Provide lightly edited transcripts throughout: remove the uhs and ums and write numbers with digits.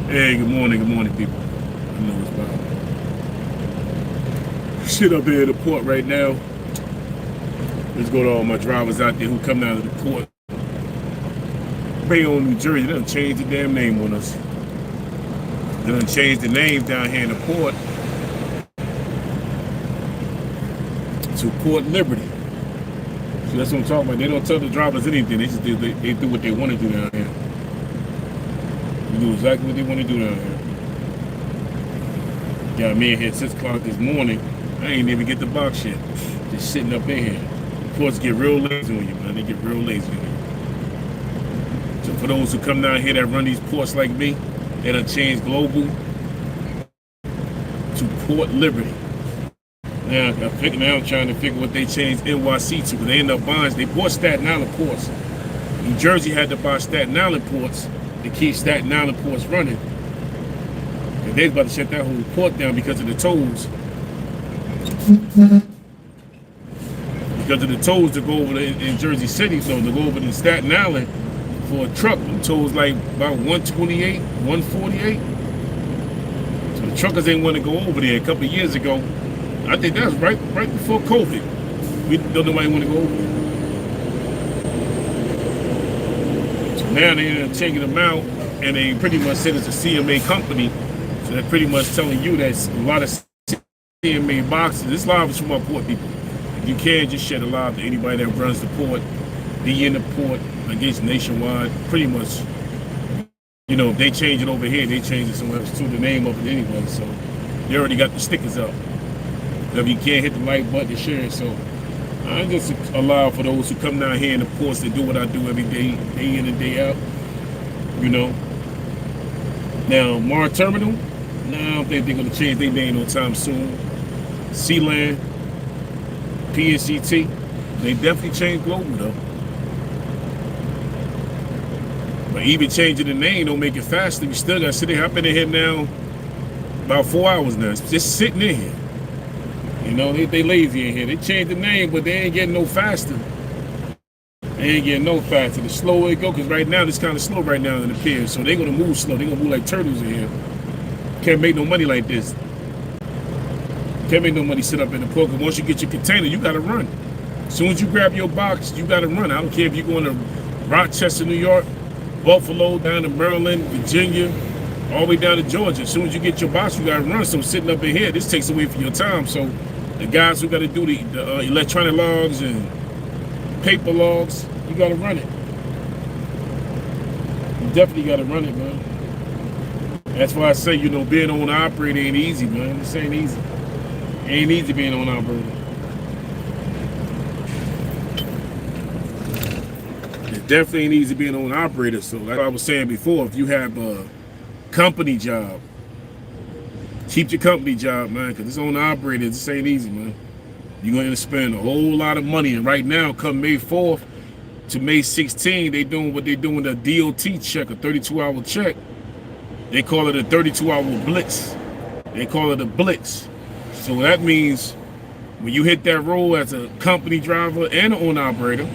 Hey, good morning, people. I know it's about shit up here at the port right now. Let's go to all my drivers out there who come down to the port. Bayonne, New Jersey, they done changed the damn name on us. They done changed the name down here in the port to Port Liberty. So that's what I'm talking about. They don't tell the drivers anything. They just they do what they want to do down here. They do exactly what they want to do down here. Got me in here at 6 o'clock this morning. I ain't even get the box yet. Just sitting up in here. Ports get real lazy on you, man. They get real lazy on you. So for those who come down here that run these ports like me, they done changed global to Port Liberty. Now I'm trying to figure what they changed NYC to, because they end up buying. They bought Staten Island ports. New Jersey had to buy Staten Island ports to keep Staten Island ports running. And they was about to shut that whole port down because of the tolls. Because of the tolls to go over in Jersey City, so to go over to Staten Island for a truck, the tolls like about 128, 148. So the truckers ain't want to go over there a couple of years ago. I think that was right before COVID. We don't nobody want to go over there. So now they ended up taking them out, and they pretty much said it's a CMA company. So they're pretty much telling you that a lot of CMA boxes. This live is from our port people. You can't just shed a live to anybody that runs the port, be in the port, against nationwide. Pretty much, you know, if they change it over here, they change it somewhere else to the name of it anyway. So they already got the stickers up. If you can't hit the like button to share it. So I just allow for those who come down here in the ports to do what I do every day, day in and day out. You know. Now, Mar Terminal, I don't think they're going to change their name no time soon. Sealand, PNCT, they definitely changed global though. But even changing the name don't make it faster. We still got to sit there. I've been in here now about 4 hours now, just sitting in here. You know, they lazy in here. They changed the name, but they ain't getting no faster. They ain't getting no faster. The slower it go, because right now it's kind of slow right now in the pier. So they're gonna move slow. They're gonna move like turtles in here. Can't make no money like this. Can't make no money sit up in the port. Once you get your container, you gotta run. As soon as you grab your box, you gotta run. I don't care if you're going to Rochester, New York, Buffalo, down to Maryland, Virginia, all the way down to Georgia. As soon as you get your box, you gotta run. So sitting up in here, this takes away from your time. So the guys who gotta do the electronic logs and paper logs, you gotta run it. You definitely gotta run it, man. That's why I say, you know, being on operator ain't easy, man. This ain't easy. It ain't easy being on operator. It definitely ain't easy being on operator. So like I was saying before, if you have a company job, keep your company job, man, because it's on operator. This ain't easy, man. You're going to spend a whole lot of money. And right now, come May 4th to May 16th, they doing what they doing, a DOT check, a 32-hour check. They call it a 32-hour blitz. They call it a blitz. So that means when you hit that road as a company driver and an owner-operator,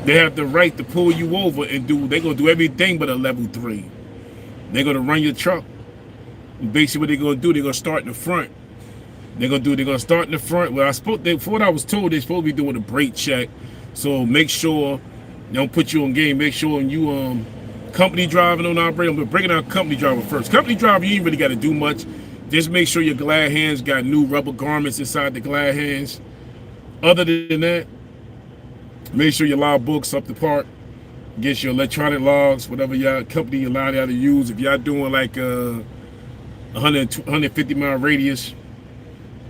they have the right to pull you over and they're going to do everything but a level 3. They're going to run your truck. And basically what they're going to do, they're going to start in the front. They're gonna start in the front. Well, for what I was told, they're supposed to be doing a brake check. So make sure they don't put you on game. Make sure when you company driving on operator, but bringing out company driver first. Company driver, you ain't really got to do much. Just make sure your glad hands got new rubber garments inside the glad hands. Other than that, make sure your log books up to par. Get your electronic logs, whatever your company allow y'all to use. If y'all doing like 150 mile radius,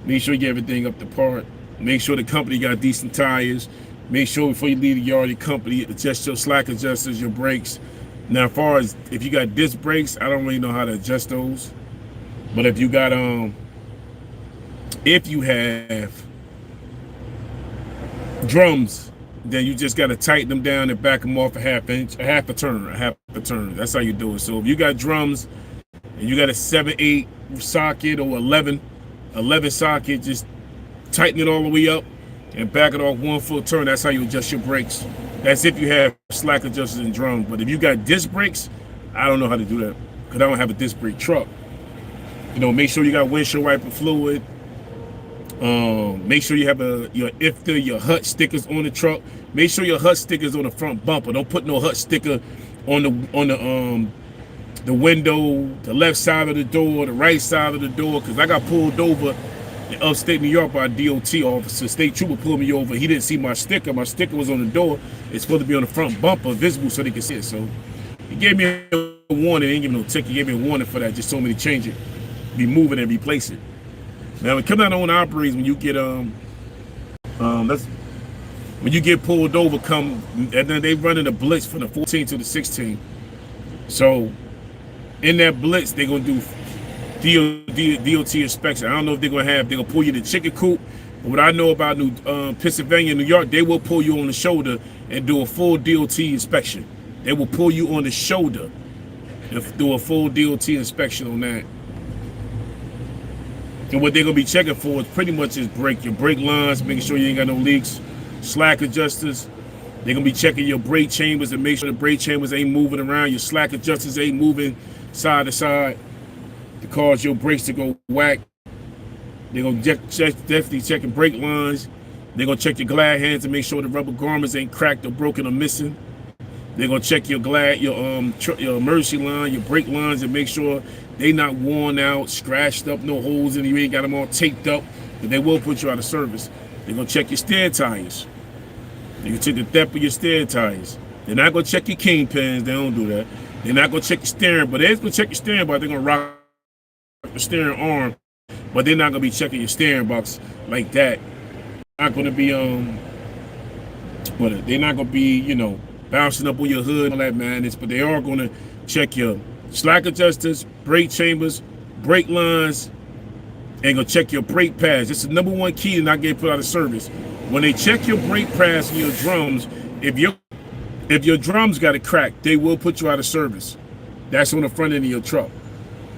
make sure you get everything up to par. Make sure the company got decent tires. Make sure before you leave the yard, your company adjust your slack adjusters, your brakes. Now, as far as if you got disc brakes, I don't really know how to adjust those. But if you got if you have drums, then you just got to tighten them down and back them off a half a turn. That's how you do it. So if you got drums and you got a 7/8 socket or 11 socket, just tighten it all the way up and back it off 1 full turn. That's how you adjust your brakes. That's if you have slack adjusters and drums. But if you got disc brakes, I don't know how to do that. because I don't have a disc brake truck. You know, make sure you got windshield wiper fluid. Make sure you have your IFTA, your HUT stickers on the truck. Make sure your HUT stickers on the front bumper. Don't put no HUT sticker on the window, the left side of the door, the right side of the door. Because I got pulled over in upstate New York by a DOT officer. State trooper pulled me over. He didn't see my sticker. My sticker was on the door. It's supposed to be on the front bumper, visible so they can see it. So he gave me a warning. He didn't give me no ticket. He gave me a warning for that. Just told me to change it, be moving and replace it. Now, when it comes out on operates, when you get when you get pulled over, and then they running a blitz from the 14 to the 16. So in that blitz, they're gonna do DOT inspection. I don't know if they're gonna pull you to chicken coop. But what I know about Pennsylvania, New York, they will pull you on the shoulder and do a full DOT inspection. They will pull you on the shoulder and do a full DOT inspection on that. And what they're gonna be checking for is pretty much your brake lines, making sure you ain't got no leaks, slack adjusters. They're gonna be checking your brake chambers and make sure the brake chambers ain't moving around, your slack adjusters ain't moving side to side to cause your brakes to go whack. They're gonna definitely checking brake lines. They're gonna check your glad hands and make sure the rubber garments ain't cracked or broken or missing. They're gonna check your emergency line, your brake lines, and make sure they not worn out, scratched up, no holes in it. You ain't got them all taped up, but they will put you out of service. They're gonna check your steer tires. They can check the depth of your steer tires. They're not gonna check your kingpins. They don't do that. They're not gonna check your steering, but they're gonna check your steering box. They're gonna rock the steering arm, but they're not gonna be checking your steering box like that. Not gonna be but they're not gonna be, you know, bouncing up on your hood and all that madness, but they are gonna check your slack adjusters, brake chambers, brake lines, and gonna check your brake pads. It's the number one key to not getting put out of service. When they check your brake pads and your drums, if your drums got a crack, they will put you out of service. That's on the front end of your truck.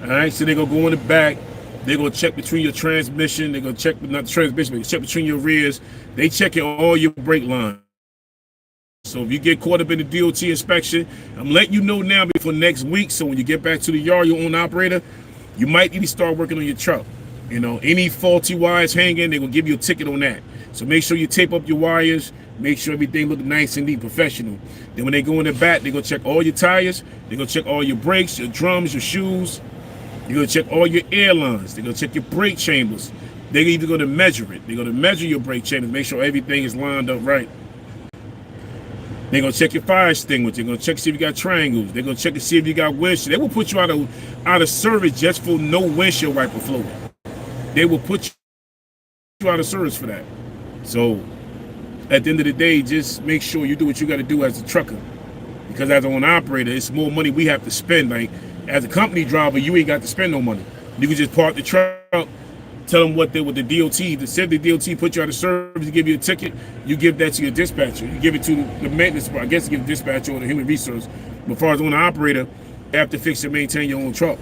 All right, so they're gonna go in the back. They're gonna check between your transmission. They're gonna check, not the transmission, but check between your rears. They checking all your brake lines. So if you get caught up in the DOT inspection, I'm letting you know now before next week. So when you get back to the yard, your own operator, you might need to start working on your truck. You know, any faulty wires hanging, they're gonna give you a ticket on that. So make sure you tape up your wires, make sure everything look nice and neat, professional. Then when they go in the back, they're gonna check all your tires, they're gonna check all your brakes, your drums, your shoes. You're gonna check all your air lines, they're gonna check your brake chambers. They're either gonna measure it, they're gonna measure your brake chambers, make sure everything is lined up right. They're gonna check your fire extinguisher. They're gonna check to see if you got triangles. They're gonna check to see if you got windshield. They will put you out of service just for no windshield wiper fluid. They will put you out of service for that. So at the end of the day, just make sure you do what you got to do as a trucker. Because as an operator, it's more money we have to spend. Like as a company driver, you ain't got to spend no money. You can just park the truck, tell them what with the DOT. The DOT put you out of service, give you a ticket, you give that to your dispatcher. You give it to the maintenance, I guess you give the dispatcher or the human resource. But as far as on the operator, you have to fix and maintain your own truck.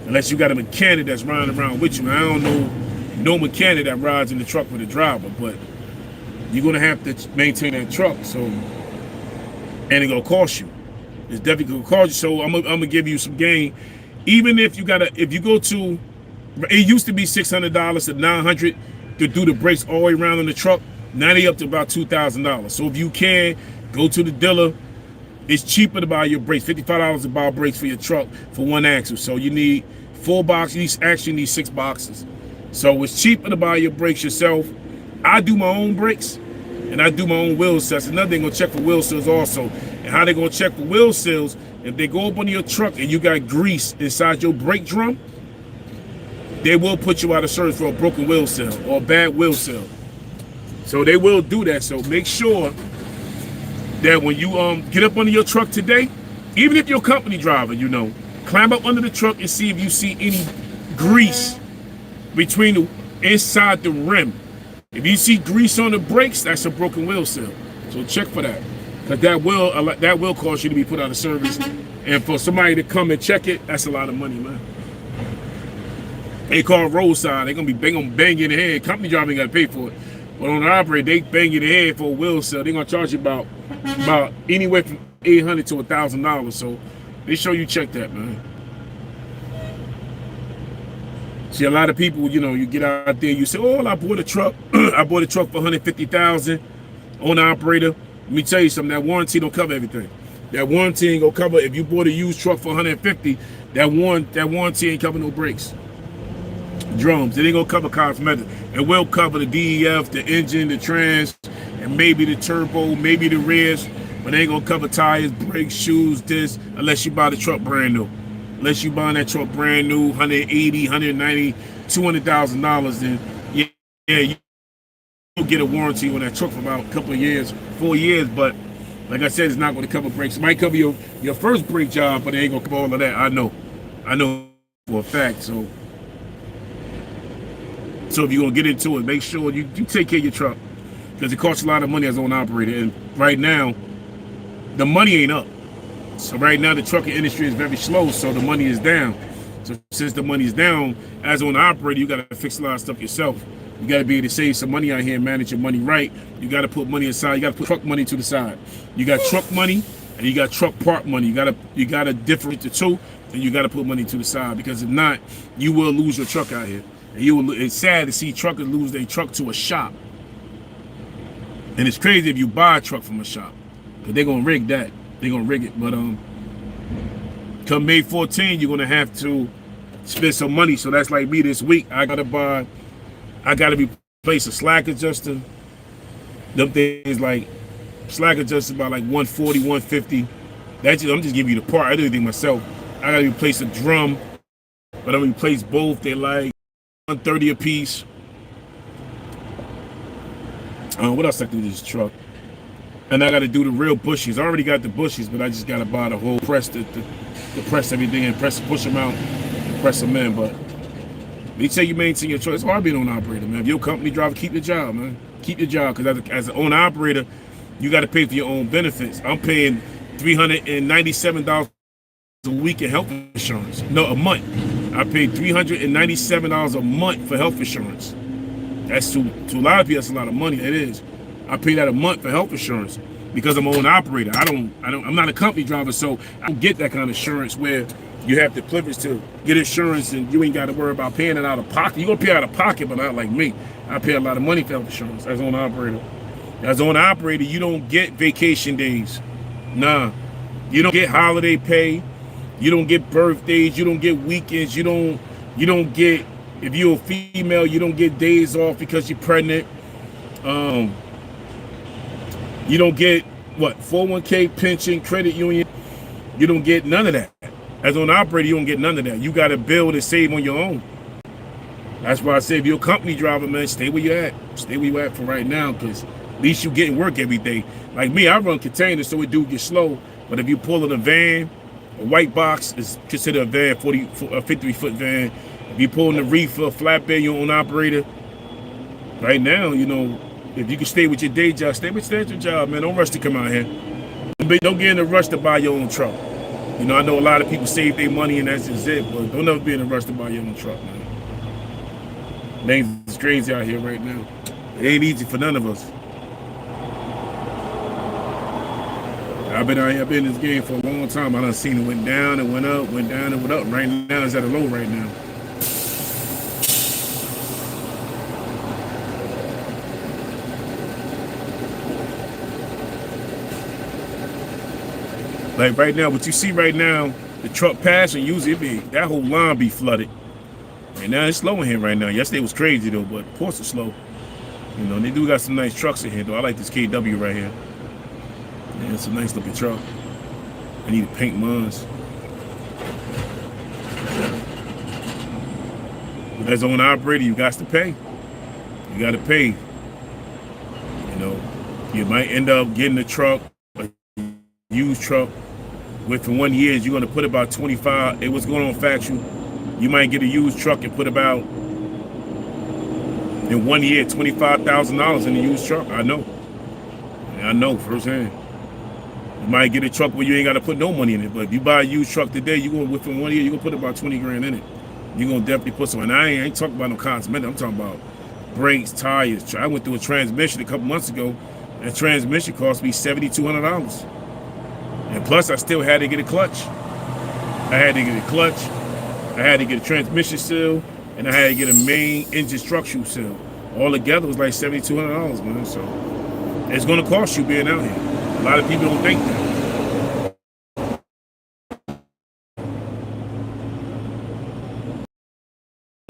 Unless you got a mechanic that's riding around with you. And I don't know no mechanic that rides in the truck with a driver, but you're gonna have to maintain that truck. So, and it's gonna cost you. It's definitely gonna cost you. So I'm gonna give you some gain. Even if you go to, it used to be $600 to $900 to do the brakes all the way around on the truck. Now they up to about $2,000. So if you can, go to the dealer. It's cheaper to buy your brakes. $55 to buy brakes for your truck for one axle. So you need 4 boxes. You actually need 6 boxes. So it's cheaper to buy your brakes yourself. I do my own brakes and I do my own wheel seals. Another thing, gonna check for wheel seals also. And how they gonna check for wheel seals? If they go up on your truck and you got grease inside your brake drum, they will put you out of service for a broken wheel seal or a bad wheel seal. So they will do that. So make sure that when you get up under your truck today, even if you're a company driver, you know, climb up under the truck and see if you see any grease between the inside the rim. If you see grease on the brakes, that's a broken wheel seal. So check for that, because that will cause you to be put out of service. And for somebody to come and check it, that's a lot of money, man. They call roadside. They're gonna bang you in the head. Company driver ain't gotta pay for it. But on the operator, they bang you in the head for a wheel seal. They're gonna charge you about anywhere from $800 to $1,000. So they show you check that, man. See, a lot of people, you get out there, you say, "Oh, I bought a truck. I bought a truck for 150,000 owner operator." Let me tell you something. That warranty don't cover everything. That warranty ain't gonna cover. If you bought a used truck for 150, that warranty ain't cover no brakes, drums. It ain't gonna cover cosmetics. It will cover the DEF, the engine, the trans, and maybe the turbo, maybe the rears, but it ain't gonna cover tires, brakes, shoes, this, unless you buy the truck brand new. Unless you buying that truck brand new, 180, 190, $200,000, then yeah, you'll get a warranty on that truck for about a couple of years, 4 years. But like I said, it's not going to cover brakes. It might cover your first brake job, but it ain't going to cover all of that. I know for a fact. So if you're going to get into it, make sure you take care of your truck, because it costs a lot of money as an operator. And right now, the money ain't up. So right now, the trucking industry is very slow, so the money is down. So since the money is down, as an operator, you got to fix a lot of stuff yourself. You got to be able to save some money out here and manage your money right. You got to put money aside. You got to put truck money to the side. You got truck money and you got truck part money. You got to differentiate the two, and you got to put money to the side, because if not, you will lose your truck out here. And it's sad to see truckers lose their truck to a shop. And it's crazy if you buy a truck from a shop, because they're gonna rig that. They're gonna rig it. But come May 14, you're gonna have to spend some money. So that's like me this week. I gotta replace a slack adjuster. Them things like slack adjuster about like 140, 150. I'm just giving you the part. I do everything myself. I gotta replace a drum, but I'm gonna replace both. They're like 130 a piece. What else I can do with this truck? And I got to do the real bushes. I already got the bushes, but I just got to buy the whole press to press everything and push them out and press them in. But they say you maintain your choice. It's hard being an owner operator, man. If you're a company driver, keep the job, man. Keep the job, because as an owner operator, you got to pay for your own benefits. I'm paying $397 a week in health insurance. No, a month. I paid $397 a month for health insurance. That's to a lot of people, that's a lot of money. It is. I pay that a month for health insurance because I'm an owner operator. I'm not a company driver, so I don't get that kind of insurance where you have the privilege to get insurance and you ain't got to worry about paying it out of pocket. You're gonna pay out of pocket, but not like me. I pay a lot of money for health insurance as an owner operator. As an owner operator, you don't get vacation days. Nah. You don't get holiday pay. You don't get birthdays. You don't get weekends. You don't get, if you're a female, you don't get days off because you're pregnant. You don't get 401k, pension, credit union. You don't get none of that. As an operator, you don't get none of that. You got to build and save on your own. That's why I say, if you're a company driver, man, stay where you're at. Stay where you're at for right now, because at least you getting work every day. Like me, I run containers, so it do get slow. But if you pull in a van, a white box is considered a van, 53-foot van. If you pull in the reefer, flatbed, your own operator. Right now, if you can stay with your day job, stay with your job, man. Don't rush to come out here. Don't get in a rush to buy your own truck. I know a lot of people save their money and that's just it, but don't ever be in a rush to buy your own truck, man. Things is crazy out here right now. It ain't easy for none of us. I've been out here, I've been in this game for a long time. I done seen it went down and went up, went down and went up. Right now it's at a low right now. Like right now, what you see right now, the truck passing, usually that whole line be flooded. And now it's slow in here right now. Yesterday was crazy though, but of course it's slow. They do got some nice trucks in here though. I like this KW right here. Yeah, it's a nice looking truck. I need to paint mine. But as an operator, you got to pay. You got to pay. You might end up getting a truck, a used truck. Within 1 year, you're going to put about 25. It was going on factory. You might get a used truck and put about, in 1 year, $25,000 in a used truck. I know firsthand. You might get a truck where you ain't got to put no money in it. But if you buy a used truck today, within 1 year, you're going to put about 20 grand in it. You're going to definitely put some. And I ain't talking about no cosmetic. I'm talking about brakes, tires. I went through a transmission a couple months ago. That transmission cost me $7,200. And plus, I still had to get a clutch. I had to get a transmission seal. and I had to get a main engine structural seal. All together was like $7,200, man. So it's gonna cost you being out here. A lot of people don't think that.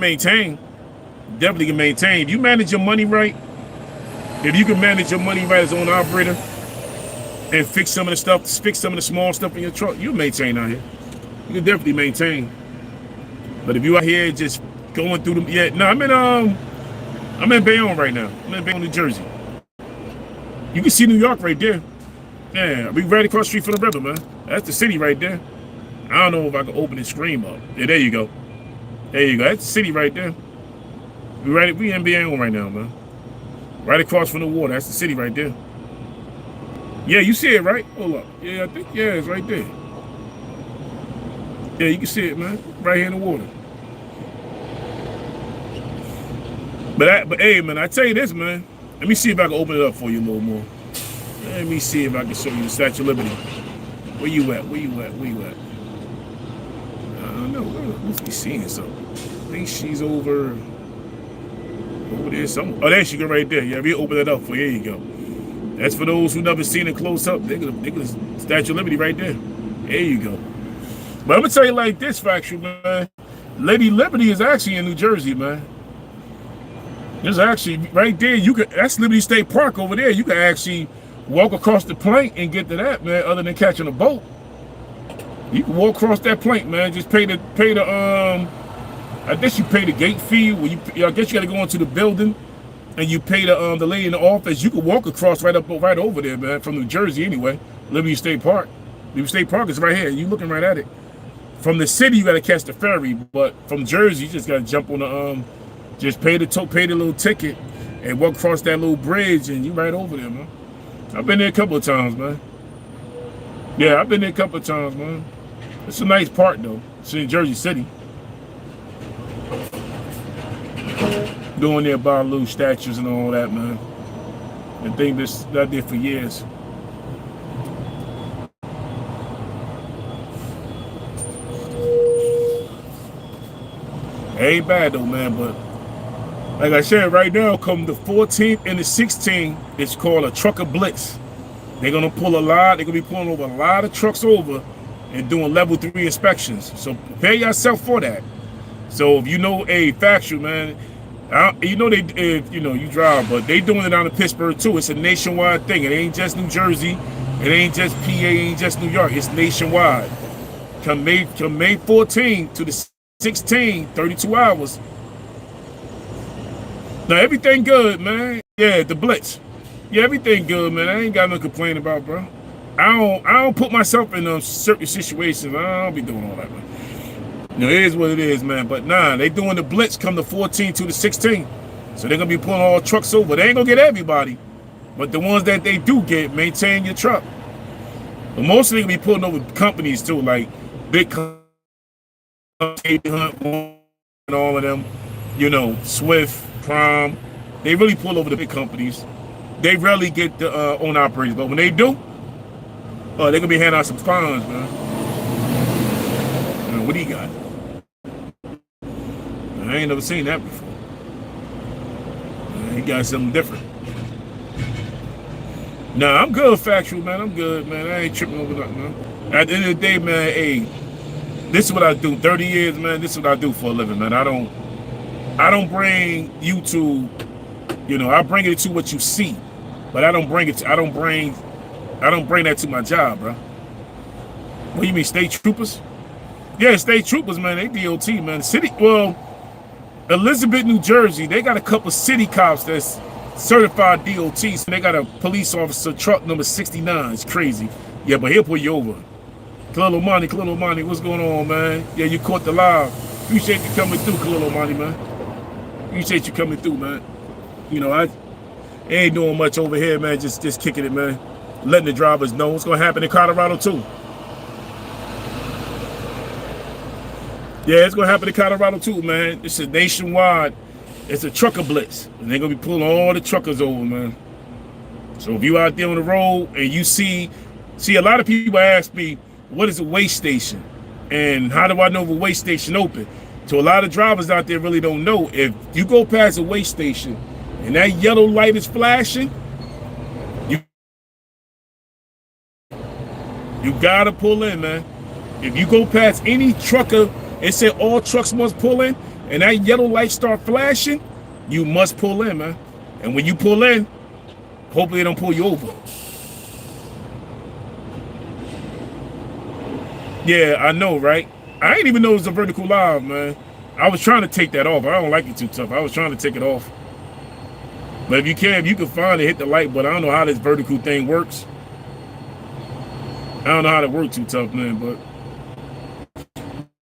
Maintain, definitely can maintain. If you manage your money right, if you can manage your money right as an owner operator and fix some of the stuff, fix some of the small stuff in your truck, you'll maintain out here. You can definitely maintain. But if you out here just going through them, yeah, no, I'm in Bayonne right now. I'm in Bayonne, New Jersey. You can see New York right there. Yeah, we right across the street from the river, man. That's the city right there. I don't know if I can open the screen up. Yeah, there you go. There you go. That's the city right there. We in Bayonne right now, man. Right across from the water. That's the city right there. Yeah, you see it, right? Hold up. Yeah, I think, yeah, it's right there. Yeah, you can see it, man. Right here in the water. But hey, man, I tell you this, man. Let me see if I can open it up for you a little more. Let me see if I can show you the Statue of Liberty. Where you at? Where you at? Where you at? I don't know. Must be seeing something. I think she's over there somewhere. Oh, there she go right there. Yeah, we open it up for you. Here you go. That's for those who never seen it close up. They could Statue of Liberty right there. There you go. But I'm gonna tell you like this, factual, man. Lady Liberty is actually in New Jersey, man. There's actually right there. That's Liberty State Park over there. You can actually walk across the plank and get to that, man. Other than catching a boat, you can walk across that plank, man. Just pay the I guess you pay the gate fee. I guess you got to go into the building, and you pay the lady in the office. You can walk across right over there, man, from New Jersey anyway. Liberty State Park. Liberty State Park is right here. You looking right at it. From the city, you got to catch the ferry, but from Jersey, you just got to jump on the just pay the little ticket and walk across that little bridge, and you right over there, man. I've been there a couple of times, man. Yeah, I've been there a couple of times, man. It's a nice park, though. It's in Jersey City. Doing there by little statues and all that, man. And think this out there for years. It ain't bad though, man, but like I said, right now, come the 14th and the 16th, it's called a trucker blitz. They're gonna be pulling over a lot of trucks over and doing level 3 inspections. So prepare yourself for that. So if you know a factual, man, you know you drive, but they doing it down in Pittsburgh too. It's a nationwide thing. It ain't just New Jersey. It ain't just PA. It ain't just New York. It's nationwide. Come May 14th to the 16th, 32 hours. Now everything good, man. Yeah, the blitz. Yeah, everything good, man. I ain't got no complaint about, bro. I don't put myself in certain situations. I don't be doing all that, man. You know, it is what it is, man. But nah, they doing the blitz come the 14th to the 16th. So they're gonna be pulling all trucks over. They ain't gonna get everybody, but the ones that they do get, maintain your truck. But mostly they gonna be pulling over companies too, like big companies, and all of them. You know, Swift, Prime. They really pull over the big companies. They rarely get the own operators, but when they do, they're gonna be handing out some fines, man. What do you got? I ain't never seen that before. He got something different. Nah, I'm good, factual, man. I'm good, man. I ain't tripping over nothing, man. At the end of the day, man, hey, this is what I do. 30 years, man. This is what I do for a living, man. I don't bring you to, I bring it to what you see, but I don't bring that to my job, bro. What do you mean, state troopers? Yeah, state troopers, man. They DOT, man. Elizabeth, New Jersey, they got a couple city cops that's certified DOTs. They got a police officer, truck number 69. It's crazy. Yeah, but he'll pull you over. Khalil Omani, what's going on, man? Yeah, you caught the live. Appreciate you coming through, Khalil Omani, man. Appreciate you coming through, man. I ain't doing much over here, man. Just kicking it, man. Letting the drivers know what's going to happen in Colorado, too. Yeah, it's going to happen in Colorado, too, man. It's a nationwide. It's a trucker blitz. And they're going to be pulling all the truckers over, man. So if you out there on the road and you see a lot of people ask me, what is a weigh station? And how do I know if a weigh station open? So a lot of drivers out there really don't know. If you go past a weigh station and that yellow light is flashing, you gotta pull in, man. If you go past any trucker and say all trucks must pull in, and that yellow light start flashing, you must pull in, man. And when you pull in, hopefully they don't pull you over. Yeah, I know, right? I ain't even know it was a vertical live, man. I was trying to take that off. I don't like it too tough. I was trying to take it off. But if you can find it, hit the like, but I don't know how this vertical thing works. I don't know how to work too tough, man, but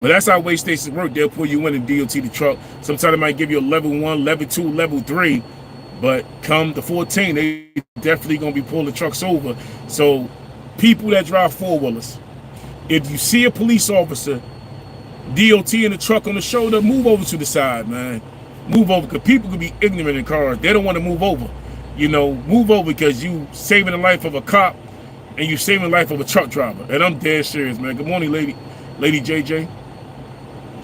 that's how weigh stations work. They'll pull you in and DOT the truck. Sometimes they might give you a level 1, level 2, level 3, but come to 14, they definitely gonna be pulling trucks over. So people that drive four-wheelers, if you see a police officer, DOT in the truck on the shoulder, move over to the side, man. Move over, because people could be ignorant in cars. They don't want to move over. You know, move over because you saving the life of a cop and you saving the life of a truck driver. And I'm dead serious, man. Good morning, lady JJ.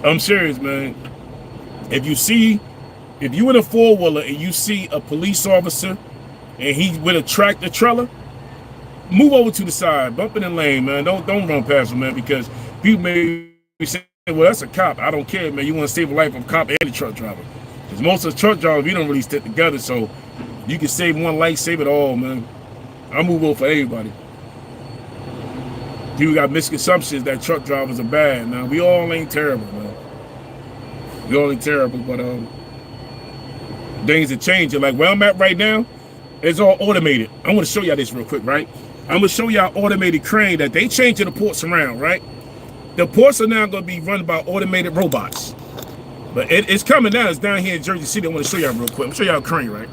I'm serious, man. If you in a four-wheeler and you see a police officer and he's with a tractor trailer, move over to the side, bump in the lane, man. Don't run past him, man, because people may say, well, that's a cop. I don't care, man. You want to save the life of a cop and a truck driver. Because most of the truck drivers, we don't really stick together, so you can save one life, save it all, man. I move over for everybody. People got misconceptions that truck drivers are bad. Now, we all ain't terrible, man. We all ain't terrible, but things are changing. Like where I'm at right now, it's all automated. I'm going to show y'all this real quick, right? I'm going to show y'all automated crane that they changing the ports around, right? The ports are now going to be run by automated robots. But it's coming down. It's down here in Jersey City. I want to show y'all real quick. I'm going to show y'all a crane, right?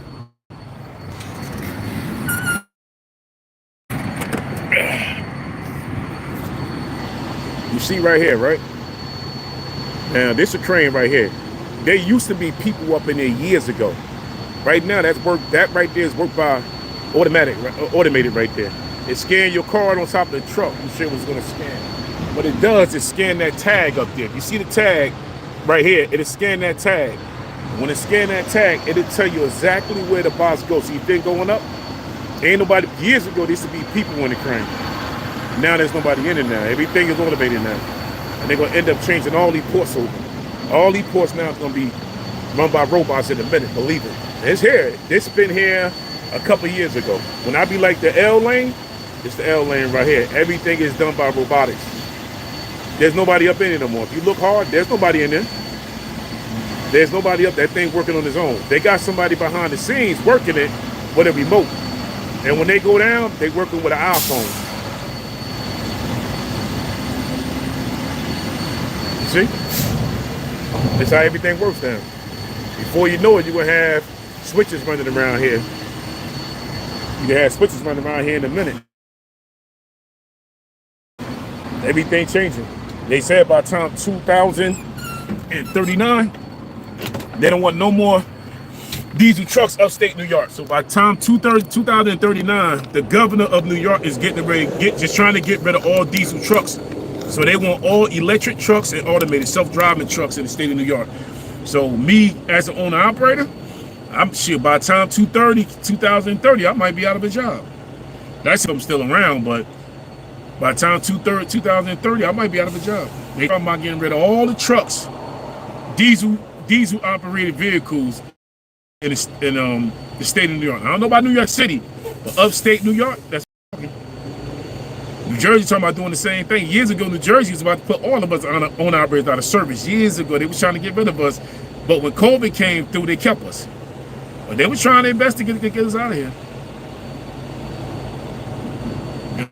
You see right here, right? Now, this is a crane right here. There used to be people up in there years ago. Right now, that right there is worked by automated right there. It scans your card on top of the truck. You sure it was going to scan. What it does is scan that tag up there. You see the tag right here, it'll scan that tag. When it scan that tag, it'll tell you exactly where the box goes. See, thing going up? Ain't nobody, years ago, there used to be people in the crane. Now there's nobody in it now. Everything is automated now. And they're going to end up changing all these ports over. All these ports now is going to be run by robots in a minute, believe it. It's here. It's been here a couple years ago. When I be like the L lane, it's the L lane right here. Everything is done by robotics. There's nobody up in it no more. If you look hard, there's nobody in there. There's nobody up. That thing working on its own. They got somebody behind the scenes working it with a remote. And when they go down, they working with an iPhone. You see? That's how everything works now. Before you know it, you're going to have switches running around here. You can have switches running around here in a minute. Everything changing. They said by time 2039, they don't want no more diesel trucks upstate New York. So by time 2039, the governor of New York is getting ready, just trying to get rid of all diesel trucks. So they want all electric trucks and automated self-driving trucks in the state of New York. So me as an owner operator, I'm shit, by the time 2030, I might be out of a job. That's if I'm still around, but by the time 2030, I might be out of a job. They talking about getting rid of all the trucks, diesel operated vehicles in the state of New York. I don't know about New York City, but upstate New York, that's New Jersey talking about doing the same thing. Years ago, New Jersey was about to put all of us on operators out of service. Years ago, they were trying to get rid of us. But when COVID came through, they kept us. But they were trying to investigate to get us out of here.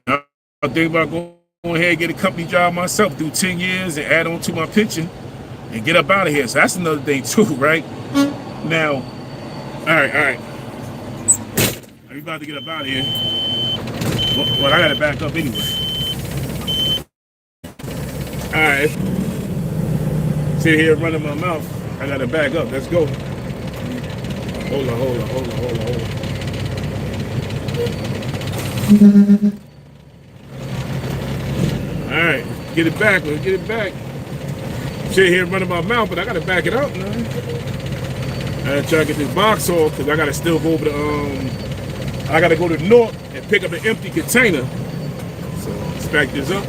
And I think about going ahead and get a company job myself, do 10 years and add on to my pension and get up out of here. So that's another thing too, right? Now, all right. We about to get up out of here. Well, I gotta back up anyway. All right. Sit here running my mouth. I gotta back up. Let's go. Hold on. All right, get it back. Let's get it back. Sit here running my mouth, but I gotta back it up, man. I try to get this box off because I gotta still go over to I gotta go to the north and pick up an empty container. So let's back this up.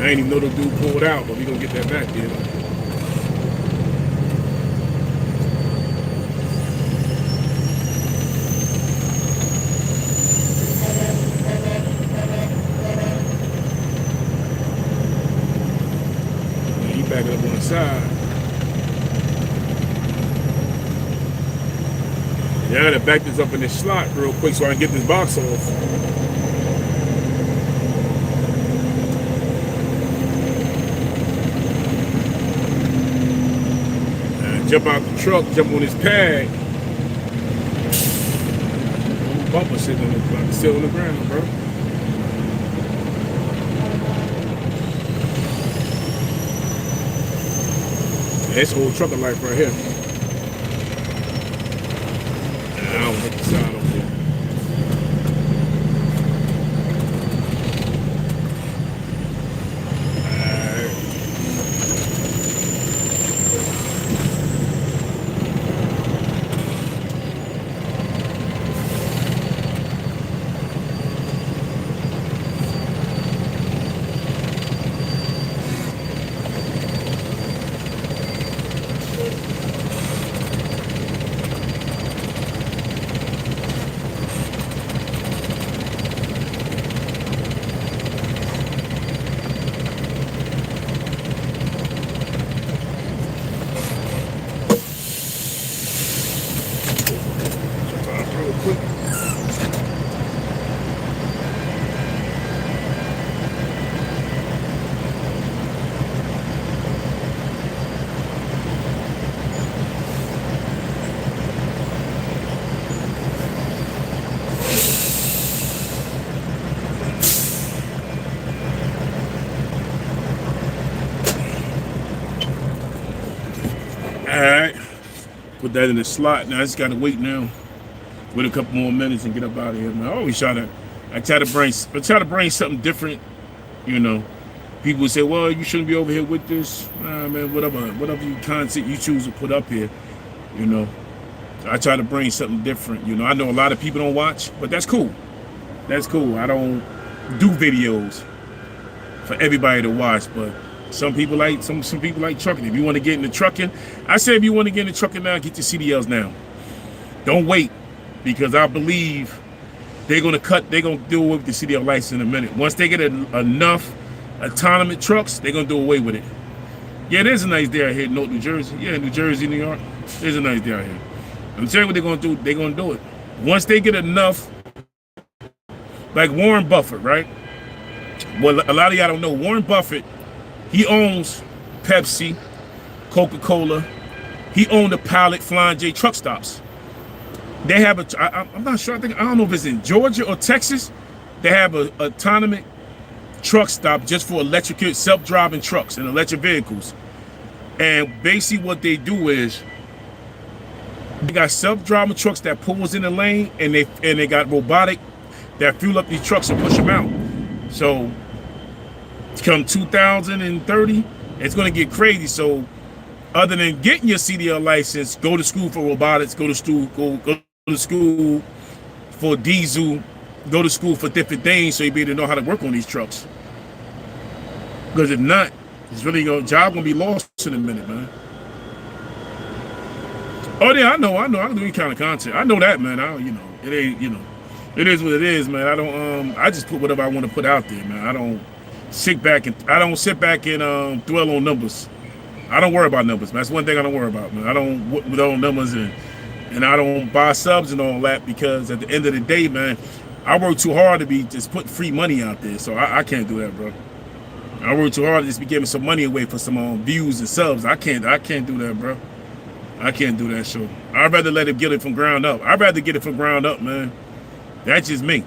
I ain't even know the dude pulled out, but we gonna get that back there. He back it up on the side. Yeah, I gotta back this up in this slot real quick so I can get this box off. Jump out the truck, jump on this pad. Bumper sitting on the ground, still on the ground, bro. That's old trucker life right here. I don't hit the side over here. Alright, put that in the slot. Now I just gotta wait now. Wait a couple more minutes and get up out of here, man. I try to bring something different, you know. People say, well, you shouldn't be over here with this. Nah, man, whatever content you choose to put up here, you know. I try to bring something different, you know. I know a lot of people don't watch, but that's cool. That's cool. I don't do videos for everybody to watch, but some people like trucking. If you want to get into trucking, I say if you want to get into trucking now, get your CDLs now. Don't wait, because I believe they're gonna do away with the CDL license in a minute. Once they get enough autonomous trucks, they're gonna do away with it. Yeah, there's a nice day out here in New Jersey. Yeah, New Jersey, New York. There's a nice day out here. I'm telling you what they're gonna do. They're gonna do it. Once they get enough, like Warren Buffett, right? Well, a lot of y'all don't know Warren Buffett. He owns Pepsi, Coca-Cola. He owned the Pilot Flying J truck stops. They have I'm not sure. I don't know if it's in Georgia or Texas. They have a autonomous truck stop just for electric, self-driving trucks and electric vehicles. And basically what they do is they got self-driving trucks that pulls in the lane, and they got robotic that fuel up these trucks and push them out. So come 2030, it's going to get crazy. So other than getting your CDL license, go to school for robotics, go to school for diesel, go to school for different things so you be able to know how to work on these trucks. Because if not, it's really job gonna be lost in a minute, man. Oh yeah, I know. I can do any kind of content. I know that, man. It ain't, it is what it is, man. I just put whatever I want to put out there, man. I don't sit back and dwell on numbers. I don't worry about numbers, man. That's one thing I don't worry about, man. I don't with all numbers and I don't buy subs and all that, because at the end of the day, man, I work too hard to be just putting free money out there. So I can't do that, bro. I work too hard to just be giving some money away for some views and subs. I can't do that, bro. I can't do that. So I'd rather let him get it from ground up. I'd rather get it from ground up, man. That's just me.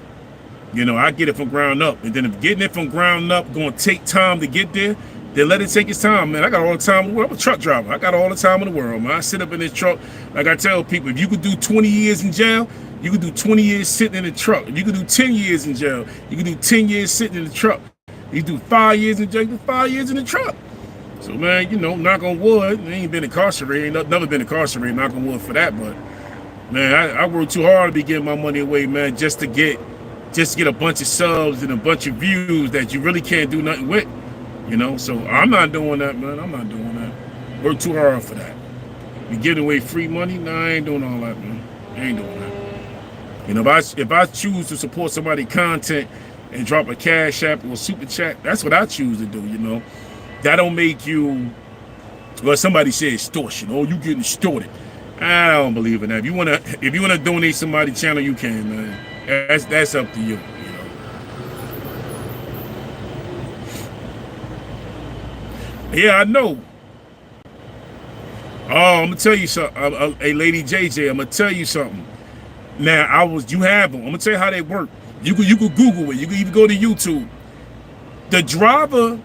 I get it from ground up. And then if getting it from ground up going to take time to get there, then let it take its time, man. I got all the time in the world. I'm a truck driver. I got all the time in the world, man. I sit up in this truck. Like I tell people, if you could do 20 years in jail, you could do 20 years sitting in the truck. If you could do 10 years in jail, you could do 10 years sitting in the truck. He do 5 years in jail, 5 years in the truck. So man, you know, knock on wood, I ain't been incarcerated, ain't never been incarcerated, knock on wood for that, but man, I worked too hard to be giving my money away, man, just to get a bunch of subs and a bunch of views that you really can't do nothing with, you know. So I'm not doing that, man. I'm not doing that. Work too hard for that. You giving away free money? Nah, I ain't doing all that, man. I ain't doing that. You know, if I choose to support somebody's content and drop a cash app or a super chat, that's what I choose to do, you know. That don't make you, well, somebody said extortion. Oh, you getting extorted. I don't believe in that. If you wanna donate somebody's channel, you can, man. That's up to you, you know. Yeah, I know. Oh, I'm gonna tell you something. Hey, Lady JJ, I'm gonna tell you something. Now, you have them. I'm gonna tell you how they work. You could Google it. You can even go to YouTube. The driver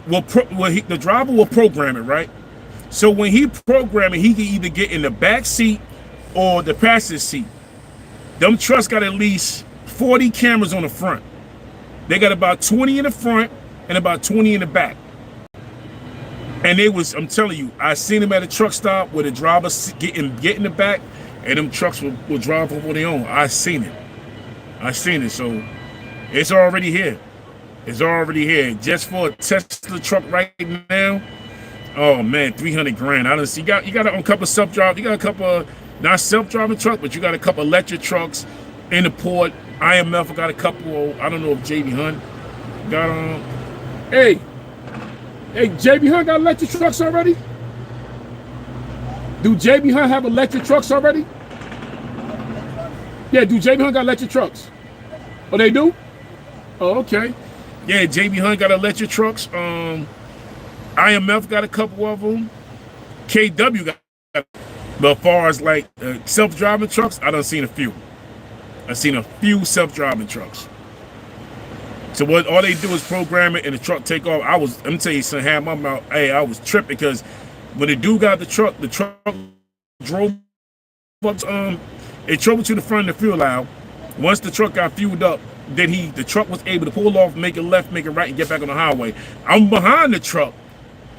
will program it, right? So when he program it, he can either get in the back seat or the passenger seat. Them trucks got at least 40 cameras on the front. They got about 20 in the front and about 20 in the back. And I'm telling you, I seen them at a truck stop where the driver get in the back and them trucks will drive over their own. I seen it. So it's already here. It's already here. Just for a Tesla truck right now, oh man, 300 grand. I don't see. You got a couple of self-driving. You got a couple of not self-driving trucks, but you got a couple of electric trucks in the port. IMF got a couple. I don't know if JB Hunt got on. Hey, JB Hunt got electric trucks already? Do JB Hunt have electric trucks already? Yeah, do JB Hunt got electric trucks? Oh, they do? Oh, okay. Yeah, JB Hunt got electric trucks. IMF got a couple of them. KW got. But as far as like self-driving trucks, I done seen a few. I've seen a few self-driving trucks. So what all they do is program it and the truck take off. Let me tell you something, had my mouth. Hey, I was tripping because when the dude got the truck drove up, it drove to the front of the fuel aisle. Once the truck got fueled up, then the truck was able to pull off, make a left, make a right, and get back on the highway. I'm behind the truck,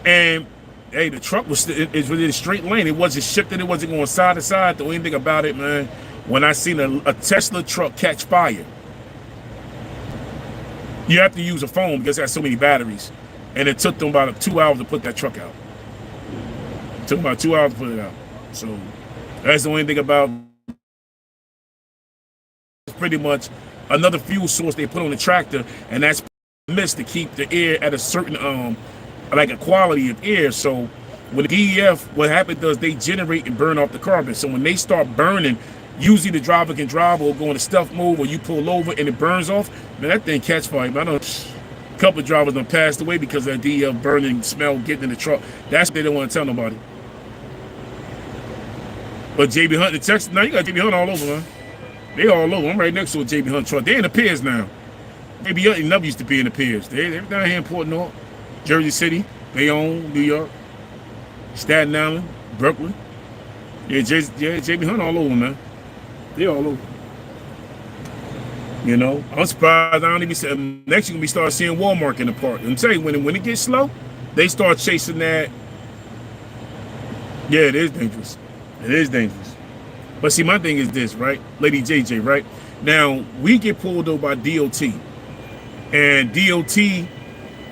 and hey, the truck was in a straight lane. It wasn't shifting. It wasn't going side to side. The only thing about it, man, when I seen a Tesla truck catch fire, you have to use a phone because it has so many batteries, and it took them about 2 hours to put that truck out. It took about 2 hours to put it out. So that's the only thing about. Pretty much another fuel source they put on the tractor, and that's missed to keep the air at a certain like a quality of air. So with the DEF, what happens is they generate and burn off the carbon. So when they start burning, usually the driver can drive or go in a stealth mode, or you pull over and it burns off. Man, that thing catch fire. Man, a couple of drivers done passed away because of that DEF burning smell getting in the truck. That's what they don't want to tell nobody. But JB Hunt in Texas, now you got JB Hunt all over, man. They all over. I'm right next to a JB Hunt truck. They're in the piers now. JB Hunt never used to be in the piers. They're down here in Port North, Jersey City, Bayonne, New York, Staten Island, Brooklyn. Yeah, JB Hunt all over, man. They all over. You know, I'm surprised I don't even see. Next, you're gonna be start seeing Walmart in the park. I'm telling you, when it gets slow, they start chasing that. Yeah, it is dangerous. It is dangerous. But see, my thing is this, right? Lady JJ, right? Now, we get pulled over by DOT. And DOT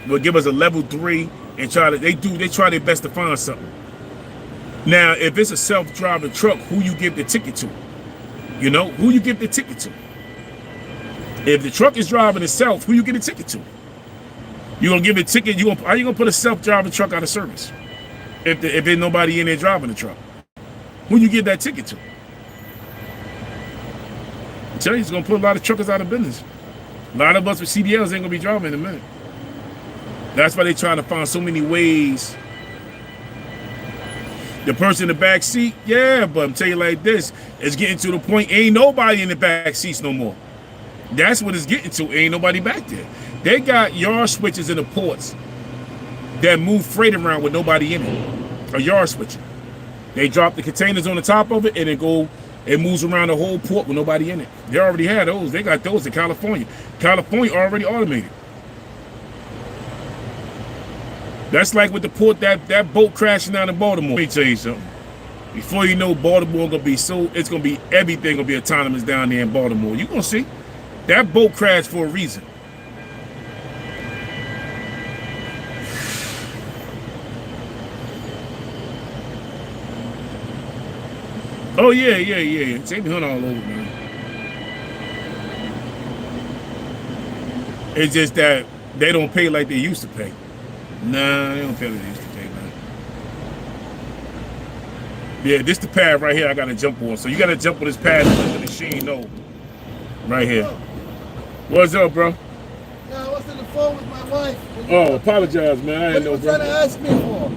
will give us a level 3 and they try their best to find something. Now, if it's a self-driving truck, who you give the ticket to? You know, who you give the ticket to? If the truck is driving itself, who you give the ticket to? You gonna give a ticket, how you gonna put a self-driving truck out of service? If there's nobody in there driving the truck. Who you give that ticket to? I tell you, it's gonna put a lot of truckers out of business. A lot of us with CDLs ain't gonna be driving in a minute. That's why they trying to find so many ways. The person in the back seat, yeah, but I'm telling you like this, it's getting to the point, ain't nobody in the back seats no more. That's what it's getting to, ain't nobody back there. They got yard switches in the ports that move freight around with nobody in it. A yard switcher. They drop the containers on the top of it and it moves around the whole port with nobody in it. They already had those. They got those in California. California already automated. That's like with the port, that boat crashing down in Baltimore. Let me tell you something. Before you know, Baltimore gonna be it's gonna be, everything gonna be autonomous down there in Baltimore. You gonna see that boat crashed for a reason. Oh yeah. Same hunt all over, man. It's just that they don't pay like they used to pay. Nah, they don't pay like they used to pay, man. Yeah, this the pad right here I gotta jump on. So you gotta jump on this pad to let the machine know. Right here. What's up, bro? Yeah, I was on the phone with my wife. Oh, apologize, man. I didn't know, What bro. you trying to ask me for?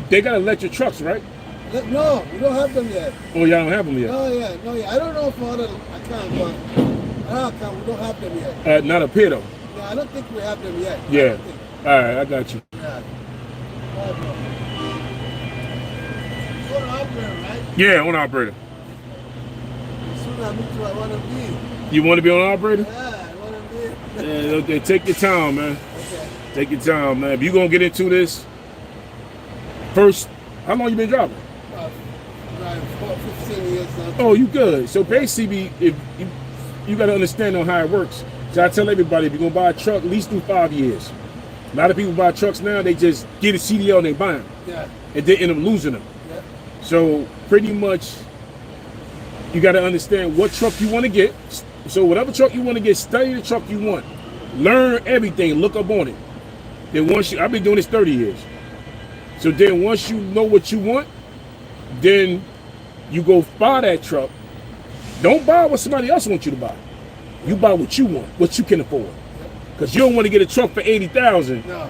They got electric trucks, right? No, we don't have them yet. Oh, y'all don't have them yet? No, yeah. I don't know for other, I can't, but we don't have them yet. Not up here, though. Yeah, I don't think we have them yet. Yeah. All right, I got you. Yeah. You're an operator, right? Yeah, on operator. Soon I meet you, I want to be. You want to be on operator? Yeah, I want to be. Yeah, okay, take your time, man. Okay. Take your time, man. If you're going to get into this, first, how long you been driving? Driving for 15 years now. Oh, you good. So basically, if you got to understand on how it works. So I tell everybody, if you're going to buy a truck, at least do 5 years. A lot of people buy trucks now, they just get a CDL and they buy them. Yeah. And they end up losing them. Yeah. So pretty much, you got to understand what truck you want to get. So whatever truck you want to get, study the truck you want. Learn everything, look up on it. Then I've been doing this 30 years. So then once you know what you want, then you go buy that truck. Don't buy what somebody else wants you to buy. You buy what you want, what you can afford. Because you don't want to get a truck for $80,000, No.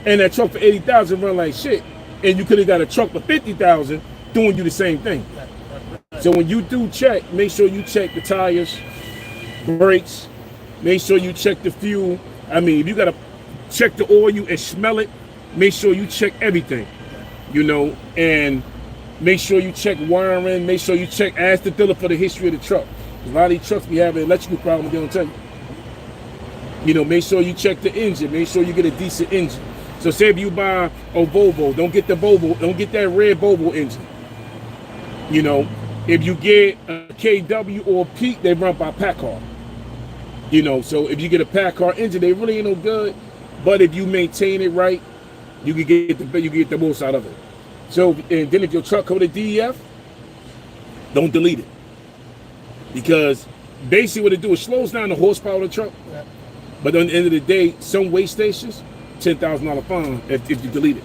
and that truck for $80,000 run like shit, and you could have got a truck for $50,000 doing you the same thing. So when you do check, make sure you check the tires, brakes, make sure you check the fuel. I mean, if you got to check the oil and smell it, make sure you check everything, and make sure you check wiring, make sure you ask the dealer for the history of the truck. A lot of these trucks be having electrical problems, they don't tell you. Make sure you check the engine, make sure you get a decent engine. So say if you buy a Volvo, don't get that red Volvo engine. If you get a KW or a Peak, they run by Packard. So if you get a Packard engine, they really ain't no good. But if you maintain it right, you can get the most out of it. So, and then if your truck comes to DEF, don't delete it. Because basically what it do, it slows down the horsepower of the truck. Yeah. But at the end of the day, some weigh stations, $10,000 fine if you delete it.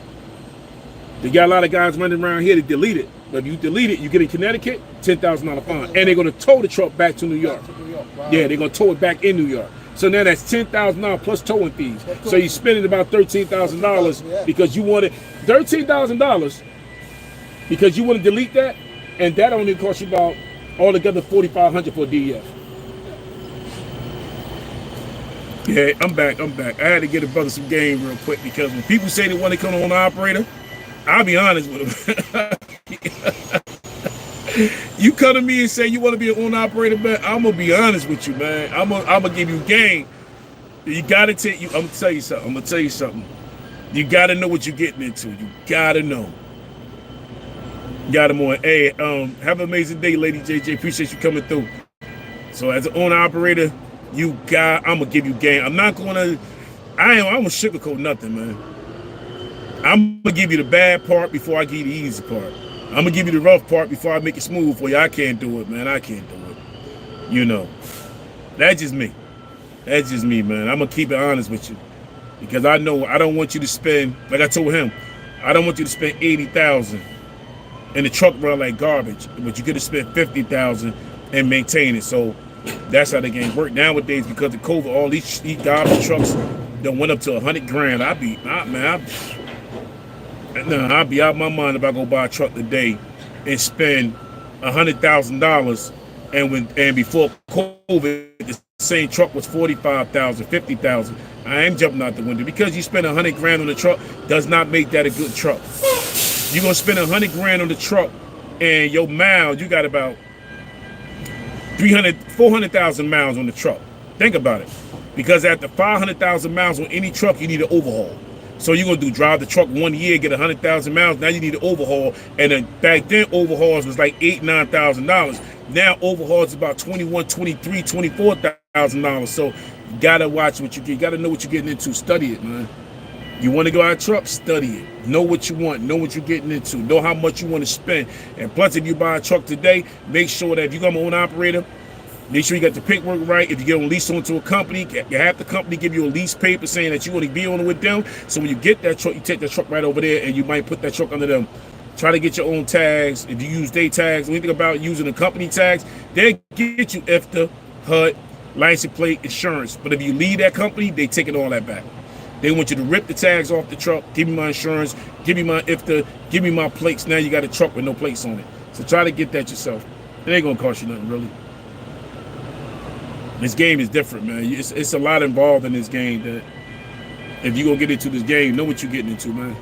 You got a lot of guys running around here to delete it. But if you delete it, you get in Connecticut, $10,000 fine. And they're going to tow the truck back to New York. Wow. Yeah, they're going to tow it back in New York. So now that's $10,000 plus towing fees. So you're spending about $13,000 because you wanted $13,000 because you want to delete that, and that only cost you about altogether $4,500 for a DEF. Yeah, I'm back. I had to get a brother some game real quick because when people say they want to come on operator, I'll be honest with them. You come to me and say you want to be an owner operator, man, I'm gonna be honest with you, man. I'm gonna give you game. You gotta take you. I'm gonna tell you something. You gotta know what you're getting into. You gotta know. Got him on. Hey, have an amazing day, Lady JJ. Appreciate you coming through. So as an owner operator, I'm gonna give you game. I'm not gonna sugarcoat nothing, man. I'm gonna give you the bad part before I give you the easy part. I'm gonna give you the rough part before I make it smooth for you. I can't do it, man. I can't do it. That's just me. That's just me, man. I'm gonna keep it honest with you because I know I don't want you to spend, like I told him, I don't want you to spend $80,000 and the truck run like garbage, but you could have spent $50,000 and maintain it. So that's how the game work nowadays because of COVID. All these garbage trucks done went up to $100,000. I'd be out my mind if I go buy a truck today and spend $100,000 and before COVID the same truck was $45,000, $50,000. I am jumping out the window because you spend $100,000 on the truck does not make that a good truck. You're gonna spend $100,000 on the truck and your miles, you got about 400,000 miles on the truck. Think about it. Because after 500,000 miles on any truck, you need an overhaul. So you're gonna drive the truck 1 year, get 100,000 miles. Now you need an overhaul, and then back then overhauls was like $8,000-9,000. Now overhauls is about $21,000, $23,000, $24,000. So you gotta watch what you get. You gotta know what you're getting into. Study it, man. You want to go out of truck? Study it. Know what you want. Know what you're getting into. Know how much you want to spend. And plus, if you buy a truck today, make sure that if you got an owner operator, make sure you got the paperwork right. If you get on lease onto a company, you have the company give you a lease paper saying that you want to be on it with them. So when you get that truck, you take that truck right over there, and you might put that truck under them. Try to get your own tags. If you use day tags, anything about using the company tags, they get you IFTA, HUD, license plate, insurance. But if you leave that company, they taking all that back. They want you to rip the tags off the truck, give me my insurance, give me my IFTA, give me my plates. Now you got a truck with no plates on it. So try to get that yourself. It ain't gonna cost you nothing, really. This game is different, man. It's a lot involved in this game that if you're gonna get into this game, know what you're getting into, man.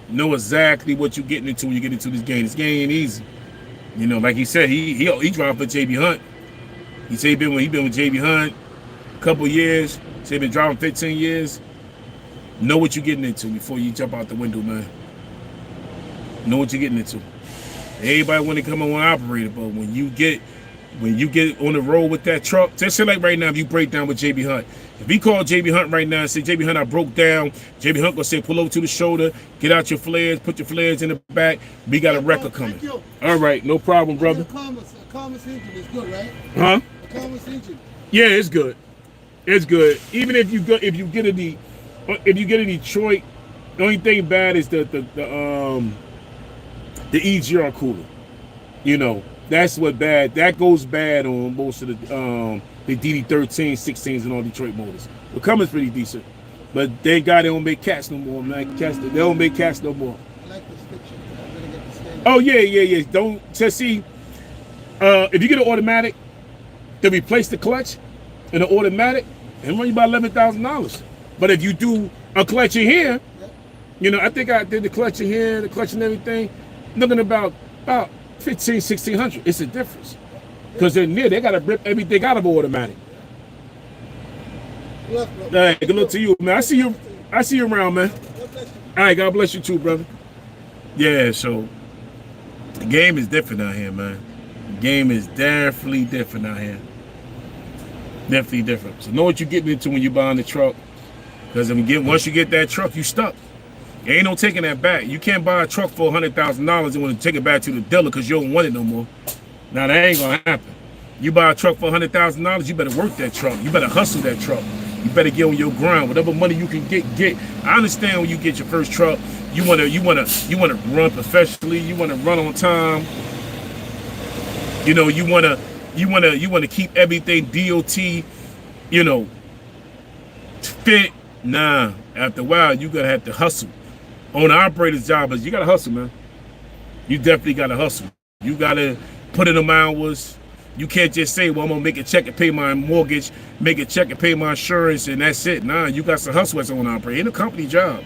Know exactly what you're getting into when you get into this game. This game ain't easy. You know, like he said, he drove for JB Hunt. He said he been with JB Hunt a couple years. He been driving 15 years. Know what you're getting into before you jump out the window, man. Know what you're getting into. Everybody want to come on operator, but when you get on the road with that truck, just say like right now, if you break down with JB Hunt, if he called JB Hunt right now and say, JB Hunt, I broke down, JB Hunt gonna say, pull over to the shoulder, get out your flares, put your flares in the back. We got a record coming. All right, no problem, brother. A Commerce engine is good, right? Huh? A Commerce engine. Yeah, it's good. It's good. Even if you get a Detroit, the only thing bad is the EGR cooler. You know, that's what bad. That goes bad on most of the DD13, 16s, and all Detroit motors. The Cummins pretty decent, but they don't make cats no more, man. They don't make cats no more. I like the stiction. I'm gonna get the standard. Oh yeah. Don't just see. If you get an automatic, they replace the clutch in an automatic and run you about $11,000. But if you do a clutch in here, you know, I think I did the clutch in here, the clutch and everything, looking about $1,500-1,600. It's a difference. Because in there, they got to rip everything out of automatic. Hey, good luck to you, man. I see you around, man. All right, God bless you too, brother. Yeah, so the game is different out here, man. The game is definitely different out here. Definitely different. So know what you're getting into when you're buying the truck. Because once you get that truck, you stuck. There ain't no taking that back. You can't buy a truck for $100,000 and want to take it back to the dealer because you don't want it no more. Now that ain't gonna happen. You buy a truck for $100,000, you better work that truck. You better hustle that truck. You better get on your grind. Whatever money you can get. I understand when you get your first truck, you wanna run professionally. You wanna run on time. You know, you wanna keep everything DOT. You know, fit. Nah. After a while, you gonna have to hustle. On the operator's job, is you gotta hustle, man. You definitely gotta hustle. You gotta put in them hours. You can't just say, well, I'm gonna make a check and pay my mortgage, make a check and pay my insurance, and that's it. Nah, you got to hustle as an owner operator. Ain't a company job.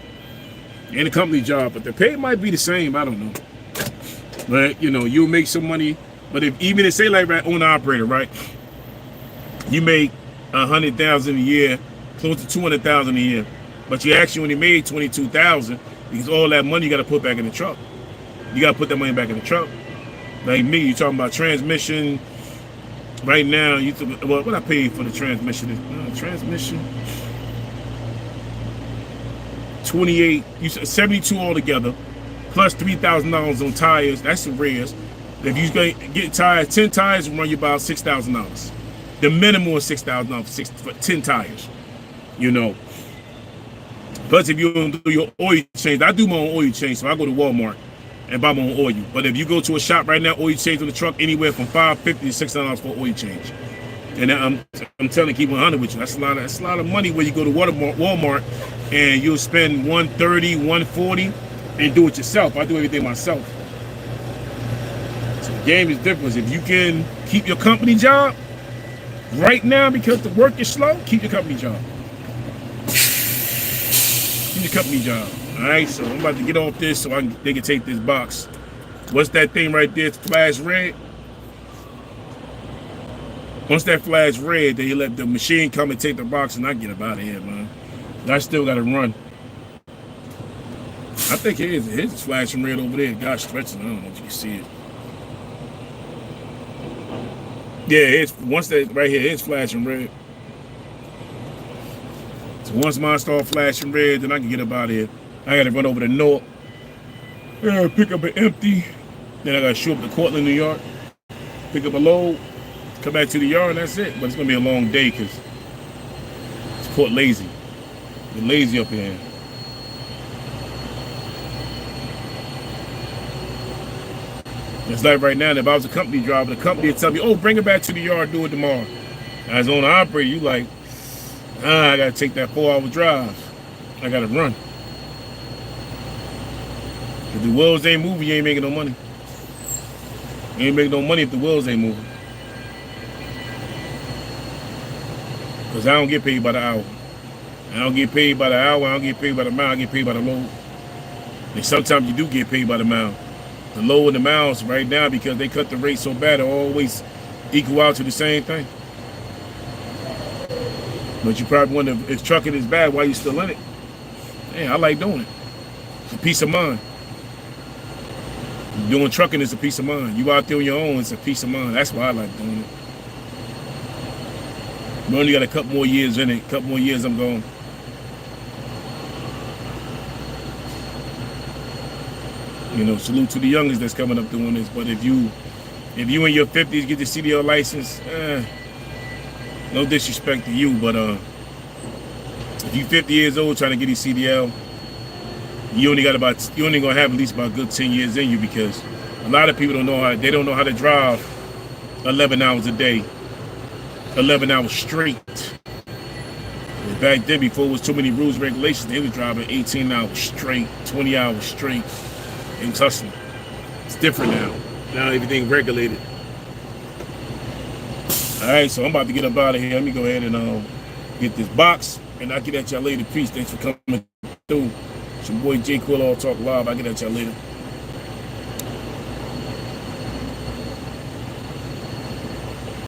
Ain't a company job, but the pay might be the same. I don't know. But you know, you'll make some money. But even if say like that owner operator, right? You make $100,000 a year, close to $200,000 a year, but you actually only made $22,000 because all that money you got to put back in the truck. You got to put that money back in the truck. Like me, you talking about transmission. Right now, what I paid for the transmission is transmission 28, you said 72 altogether, plus $3,000 on tires. That's some rares. If you get tires, 10 tires will run you about $6,000. The minimum is $6,000 for 10 tires. You know. Plus, if you don't do your oil change, I do my own oil change, so I go to Walmart and buy my own oil. But if you go to a shop right now, oil change on the truck anywhere from $550 to $600 for oil change. And I'm telling you, keep 100 with you. That's a lot of money where you go to Walmart and you'll spend $130, $140 and do it yourself. I do everything myself. So the game is different. If you can keep your company job right now because the work is slow, keep your company job. Keep your company job. All right, so I'm about to get off this so they can take this box. What's that thing right there? It's flash red. Once that flash red, then you let the machine come and take the box, and I get up out of here, man. I still got to run. I think it is. It is flashing red over there. Gosh, stretching. I don't know if you can see it. Yeah, it's once that right here, it's flashing red. So once mine start flashing red, then I can get up out of here. I gotta run over to North. Yeah, pick up an empty. Then I gotta show up to Cortland, New York. Pick up a load. Come back to the yard, and that's it. But it's gonna be a long day because it's Port Lazy. We're lazy up here. It's like right now, if I was a company driver, the company would tell me, oh, bring it back to the yard, do it tomorrow. As owner operator, you like, I gotta take that 4-hour drive. I gotta run. If the wheels ain't moving, you ain't making no money. You ain't making no money if the wheels ain't moving. Because I don't get paid by the hour. I don't get paid by the hour, I don't get paid by the mile, I get paid by the load. And sometimes you do get paid by the mile. The low and the miles right now, because they cut the rate so bad, it always equal out to the same thing. But you probably wonder if trucking is bad, why you still in it? Man, I like doing it. It's a peace of mind. Doing trucking is a peace of mind. You out there on your own, it's a peace of mind. That's why I like doing it. We only got a couple more years in it. A couple more years I'm going. You know, salute to the youngest that's coming up doing this. But if you in your 50s get the CDL license, no disrespect to you, but if you 50 years old trying to get your CDL, you only gonna have at least about a good 10 years in you, because a lot of people don't know how to drive 11 hours a day, 11 hours straight. Back then, before it was too many rules and regulations, they was driving 18 hours straight, 20 hours straight. And hustling. It's different now. Now everything regulated. All right, so I'm about to get up out of here. Let me go ahead and get this box, and I'll get at y'all later. Peace. Thanks for coming through. It's your boy J Quill, All Talk Live. I'll get at y'all later.